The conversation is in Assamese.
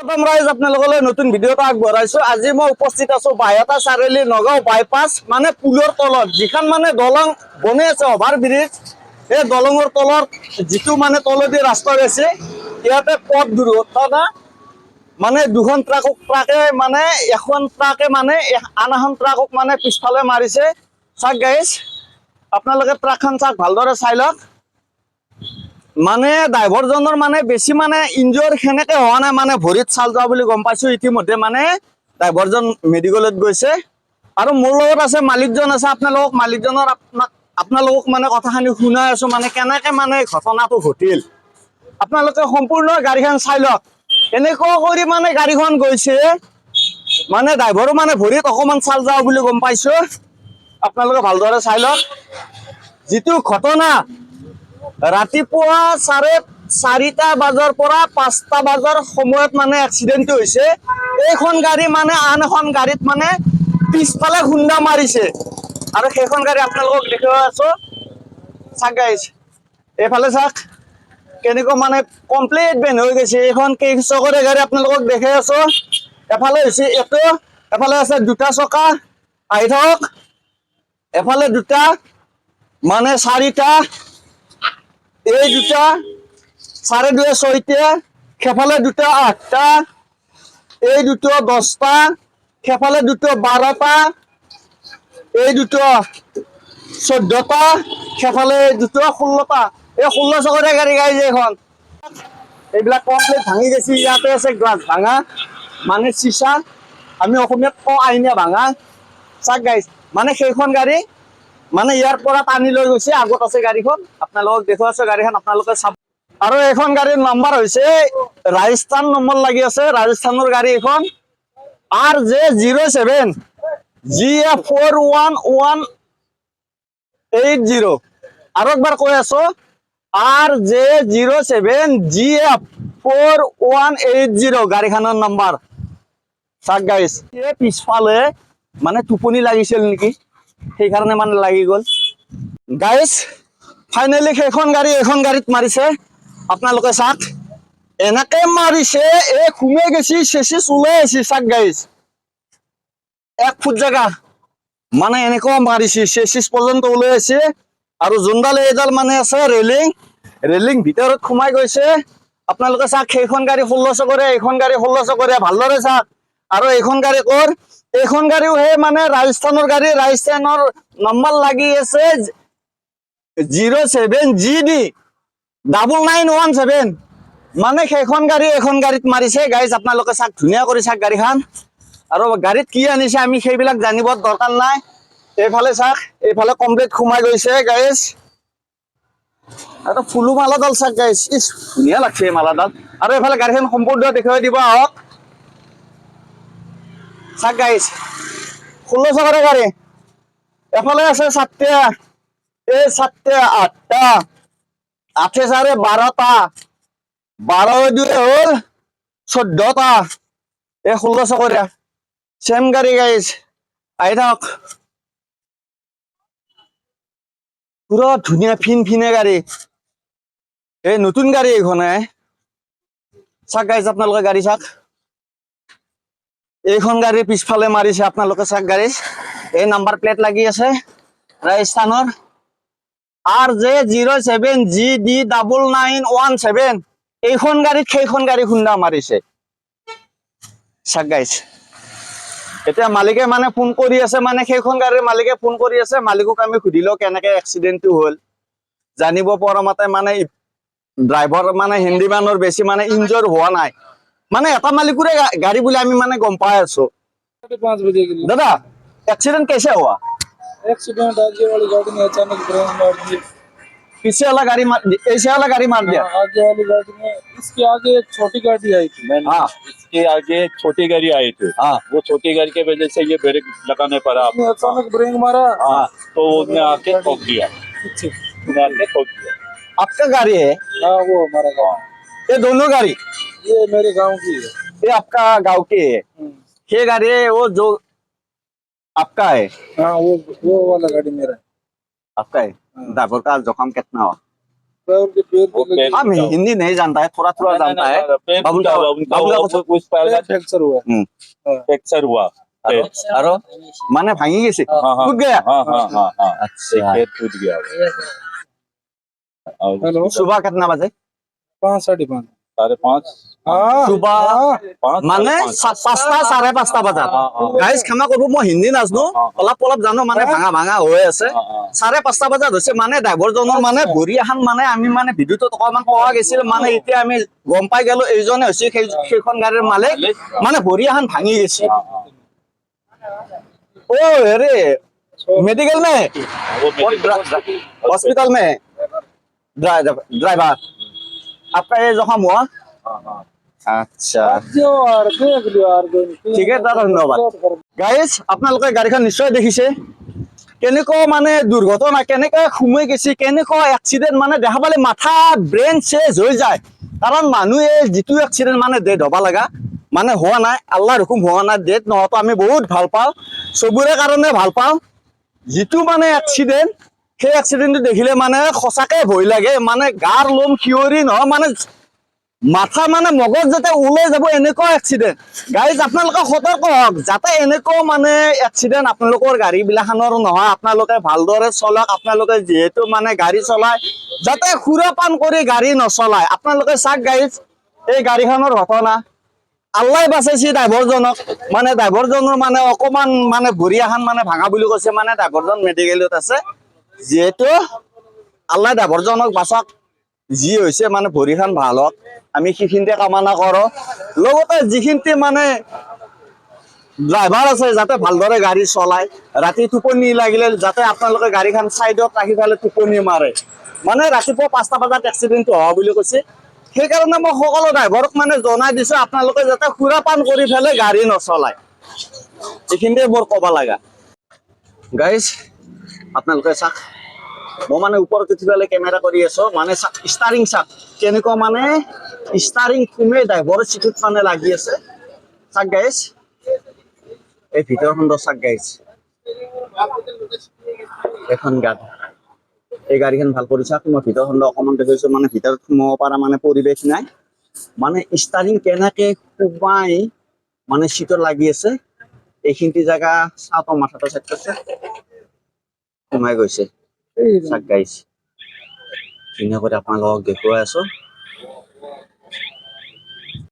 আপোনালোকলৈ নতুন ভিডিঅ' এটা আগবঢ়াইছো। আজি মই উপস্থিত আছো বাইহাটা চাৰিআলি নগাঁও বাইপাছ মানে পুলৰ তলত যিখন মানে দলং বনাই আছে অভাৰ ব্ৰিজ। এই দলঙৰ তলত যিটো মানে তলেদি ৰাস্তা গৈছে ইয়াতে পথ দুৰ্ঘটনা মানে দুখন ট্ৰাকে মানে এখন ট্ৰাকে মানে আন এখন ট্ৰাকক মানে পিছফালে মাৰিছে। চাওক গাইজ, আপোনালোকে ট্ৰাকখন চাওক, ভালদৰে চাই লওক। মানে ড্ৰাইভাৰজনৰ মানে বেছি মানে ইনজৰ সেনেকে হোৱা নাই, মানে ভৰিত চাল যোৱা বুলি গম পাইছো। ইতিমধ্যে মানে ড্ৰাইভাৰজন মেডিকেলত গৈছে আৰু মোৰ লগত আছে মালিকজন আছে। মালিকজনৰ আপোনালোকক মানে কথাখিনি শুনাই আছো, মানে কেনেকে মানে ঘটনাটো ঘটিল। আপোনালোকে সম্পূৰ্ণ গাড়ীখন চাই লওক। এনেকুৱা কৰি মানে গাড়ীখন গৈছে, মানে ড্ৰাইভাৰো মানে ভৰিত অকমান চাল যাওঁ বুলি গম পাইছো। আপোনালোকে ভালদৰে চাই লওক। যিটো ঘটনা ৰাতিপুৱা 4:30 বজাৰ পৰা 5টা বজাৰ সময়ত মানে এক্সিডেণ্টটো হৈছে। এইখন গাড়ী মানে আন এখন গাড়ীত মানে পিছফালে খুন্দা মাৰিছে আৰু সেইখন গাড়ী আপোনালোকক দেখুৱাই আছো। চাওক গাইজ, এইফালে চাওক কেনেকুৱা মানে কমপ্লিট বেন হৈ গৈছে। এইখন কেইচকীয়া গাড়ী আপোনালোকক দেখাই আছো। এফালে হৈছে এইটো, এফালে আছে দুটা চকা, আহি থাকক। এফালে দুটা মানে চাৰিটা, এই দুটা 2.5 6টা, সেইফালে দুটা 8টা, এই দুটো 10টা, সেইফালে দুটো 12টা, এই দুটো 14টা, সেইফালে দুটো 16টা। এই 16 চকীয়া গাড়ী গাইছে এইখন। এইবিলাক কমপ্লিট ভাঙি গৈছে। ইয়াতে আছে গ্লাছ ভাঙা মানে চিচা, আমি অসমীয়াত কওঁ আইনা ভাঙা। চাওক গাইজ, মানে সেইখন গাড়ী মানে ইয়াৰ পৰা টানি লৈ গৈছে। আগত আছে গাড়ীখন, আপোনালোকক দেখুৱাই আছো গাড়ীখন, আপোনালোকে চাব। আৰু এইখন গাড়ীৰ নম্বৰ হৈছে ৰাজস্থান নম্বৰ লাগি আছে, ৰাজস্থানৰ গাড়ী এখন RJ07 GF4180। আৰু একবাৰ কৈ আছো, RJ07 GF4180 গাড়ীখনৰ নম্বৰ। চাওক গাইজ, পিছফালে মানে টোপনি লাগিছিল নেকি, সেইকাৰণে মানে লাগি গ'ল। গাইজ ফাইনেলি সেইখন গাড়ী এইখন গাড়ীত মাৰিছে। আপোনালোকে চাওক, এনেকে মাৰিছে এই ঘুমে গেছি, চেচিছ ওলাই আহিছে। চাওক গাইজ, 1 ফুট জেগা মানে এনেকুৱা মাৰিছে, চেচিছ পৰ্যন্ত ওলাই আছে। আৰু যোনডাল এইডাল মানে আছে ৰেলিং ভিতৰত সোমাই গৈছে। আপোনালোকে চাওক, সেইখন গাড়ী 16 চকীয়া, এইখন গাড়ী 16 চকীয়া, ভালদৰে চাওক। আৰু এইখন গাড়ী কৰ, এইখন গাড়ীও সেই মানে ৰাজস্থানৰ গাড়ী, ৰাজস্থানৰ নম্বৰ লাগি আছে 07GD9917। মানে সেইখন গাড়ী এখন গাড়ীত মাৰিছে। গাইজ আপোনালোকে চাওক, ধুনীয়া কৰি চাওক গাড়ীখন। আৰু গাড়ীত কি আনিছে আমি সেইবিলাক জানিব দৰকাৰ নাই। এইফালে চাওক, এইফালে কমপ্লিট সোমাই গৈছে গাইজ। আৰু ফুলো মালাডাল চাওক গাইজ, ইচ ধুনীয়া লাগছে এই মালাডাল। আৰু এইফালে গাড়ীখন সম্পূৰ্ণ দেখুৱাই দিব আহক। চাওক গাইজ, 16 চকীয়া গাড়ী, এফালে আছে 7টা, এই 7টা 8টা, 8 4 12টা, 12 2 হ'ল 14টা, এই 16 চকীয়া চেম গাড়ী গাইজ। আহি থাকক, পুৰা ধুনীয়া ফিনফিনে গাড়ী, এই নতুন গাড়ী এইখনে। চাওক গাইজ, আপোনালোকে গাড়ী চাওক। এইখন গাড়ী পিছফালে মাৰিছে, আপোনালোকে চাওক গাড়ী, এই নাম্বাৰ প্লেট লাগি আছে ৰাজস্থানৰ RJ07GD9917। এইখন গাড়ীত সেইখন গাড়ী খুন্দা মাৰিছে। চাওক গাইজ, এতিয়া মালিকে মানে ফোন কৰি আছে, মানে সেইখন গাড়ীৰ মালিকে ফোন কৰি আছে। মালিকক আমি সুধিলো কেনেকে এক্সিডেণ্টটো হ'ল। জানিব পৰা মতে মানে ড্ৰাইভাৰ মানে হিন্দী মানুহৰ বেছি মানে ইনজৰ হোৱা নাই, মানে এটা মালিকৰে গাড়ী বুলি আমি মানে গম পাই আছো। 5 बजे के लिए दादा, एक्सीडेंट कैसे हुआ? एक्सीडेंट आगे वाली गाड़ी ने अचानक ब्रेक मार दी। पीछे वाला गाड़ी मार, ऐसे वाला गाड़ी मार दिया। आगे वाली गाड़ी में, इसके आगे एक छोटी गाड़ी आई थी। हाँ, इसके आगे एक छोटी गाड़ी आई थी। हाँ, वो छोटी गाड़ी की वजह से ये ब्रेक लगाने पड़ा। उसने अचानक ब्रेक मारा। हाँ, तो उसने आके ठोक दिया। पीछे उसने आके ठोक दिया। आपका गाड़ी है? हाँ, वो हमारा गाँव, ये दोनों गाड़ी, ये मेरे गांव की है। ये आपका गांव की है? ये गाड़ी है वो जो आपका है? हाँ, वो वाला गाड़ी मेरा है। आपका है। ड्राइवर का जोखम कितना हुआ? ड्राइवर के पैर वो पे लगी, पैर- हम हिंदी नहीं जानता है, थोड़ा थोड़ा जानता है। पैर बाबू टूटा का- हुआ, उनका बाबू का वो उस पैर का फ्रैक्चर हुआ। फ्रैक्चर हुआ पैर। আৰু মানে ভাঙি গৈছে हाँ हाँ टूट गया हाँ हाँ हाँ हाँ अच्छा। एक पैर टूट गया और हेलो सुबह कितना बजे 5 5:30 5:30 हाँ सुबह पाँच মানে साढ़े पाँच। 5টা 5:30 বজাত গাইজ ক্ষমা কৰিব মই হিন্দী নাজানো অলপ অলপ জানো মানে ভাঙা ভাঙা হৈ আছে हाँ, हाँ। 5:30 বজাত হৈছে মানে ড্ৰাইভাৰজনৰ মানে ভৰি এখন মানে আমি মানে ভিডিঅ'টোত অকমান কোৱা গৈছিল মানে এতিয়া আমি গম পাই গেলো এইজনে হৈছে সেইখন গাড়ীৰ মালিক মানে ভৰি এখন ভাঙি গৈছে हाँ, हाँ। ओ अरे मेडिकल में वो मेडिकल हॉस्पिटल में ड्राइवर आपका ये जख्म हुआ हाँ, हाँ। আচ্ছা जो और देख लियो और दिन ঠিক আছে দাদা ধন্যবাদ গাইজ আপোনালোকে গাড়ীখন নিশ্চয় দেখিছে কেনেকুৱা মানে দুৰ্ঘটনা কেনেকৈ সোমাই গৈছে কেনেকুৱা এক্সিডেণ্ট মানে দেখা পালে মাথা ব্ৰেইন চেজ হৈ যায় কাৰণ মানুহে যিটো এক্সিডেণ্ট মানে ডেড হ'ব লগা মানে হোৱা নাই আল্লাহৰ হুকুম হোৱা নাই ডেড নহওঁতো আমি বহুত ভাল পাওঁ চবৰে কাৰণে ভাল পাওঁ যিটো মানে এক্সিডেণ্ট সেই এক্সিডেণ্টটো দেখিলে মানে সঁচাকৈ ভয় লাগে মানে গাৰ লোম শিয়ৰি নহয় মানে মাথা মানে মগজ যাতে ওলাই যাব এনেকুৱা এক্সিডেণ্ট গাইজ আপোনালোকে সতৰ্ক হওক যাতে এনেকুৱা মানে এক্সিডেণ্ট আপোনালোকৰ গাড়ীবিলাখনৰ নহয় আপোনালোকে ভালদৰে চলাওক আপোনালোকে যিহেতু মানে গাড়ী চলায় যাতে সুৰাপান কৰি গাড়ী নচলায় আপোনালোকে চাওক গাইজ এই গাড়ীখনৰ ঘটনা আল্লাহ বাচাইছে ড্ৰাইভাৰজনক মানে ড্ৰাইভাৰজনৰ মানে অকমান মানে ভৰি এখন মানে ভাঙা বুলি কৈছে মানে ড্ৰাইভাৰজন মেডিকেলত আছে যিহেতু আল্লাহ ড্ৰাইভাৰজনক বাচাওক যি হৈছে মানে ভৰিখন ভাল হওক আমি সেইখিনিতে কামনা কৰোঁ লগতে যিখিনি মানে ড্ৰাইভাৰ আছে যাতে ভালদৰে গাড়ী চলায় ৰাতি টোপনি লাগিলে যাতে আপোনালোকে গাড়ীখন চাইডত ৰাখি পেলাই টোপনি মাৰে মানে ৰাতিপুৱা 5টা বজাত এক্সিডেণ্টটো হোৱা বুলি কৈছে সেইকাৰণে মই সকলো ড্ৰাইভাৰক মানে জনাই দিছোঁ আপোনালোকে যাতে সুৰাপান কৰি পেলাই গাড়ী নচলায় এইখিনিতে মোৰ ক'ব লগা গাইজ আপোনালোকে চাওক মই মানে ওপৰত উঠি পেলাই কেমেৰা কৰি আছো মানে ষ্টাৰিং চাক কেনেকুৱা মানে ষ্টাৰিং খুমে ড্ৰাইভাৰৰ চিটত মানে লাগি আছে চাক গাইজ এই ভিতৰখন চাক গাইজ এখন গাড়ী এই গাড়ীখন ভাল কৰি চাওক মই ভিতৰখন অকণমান দেখিছোঁ মানে ভিতৰত সোমাব পৰা মানে পৰিৱেশ নাই মানে ষ্টাৰিং কেনেকৈ সোমাই মানে চিটত লাগি আছে এইখিনি জেগা চাওঁতো মাথাটো চেক কৰিছে সোমাই গৈছে চাক গাইজ ধুনীয়া কৰি আপোনালোকক দেখুৱাই আছো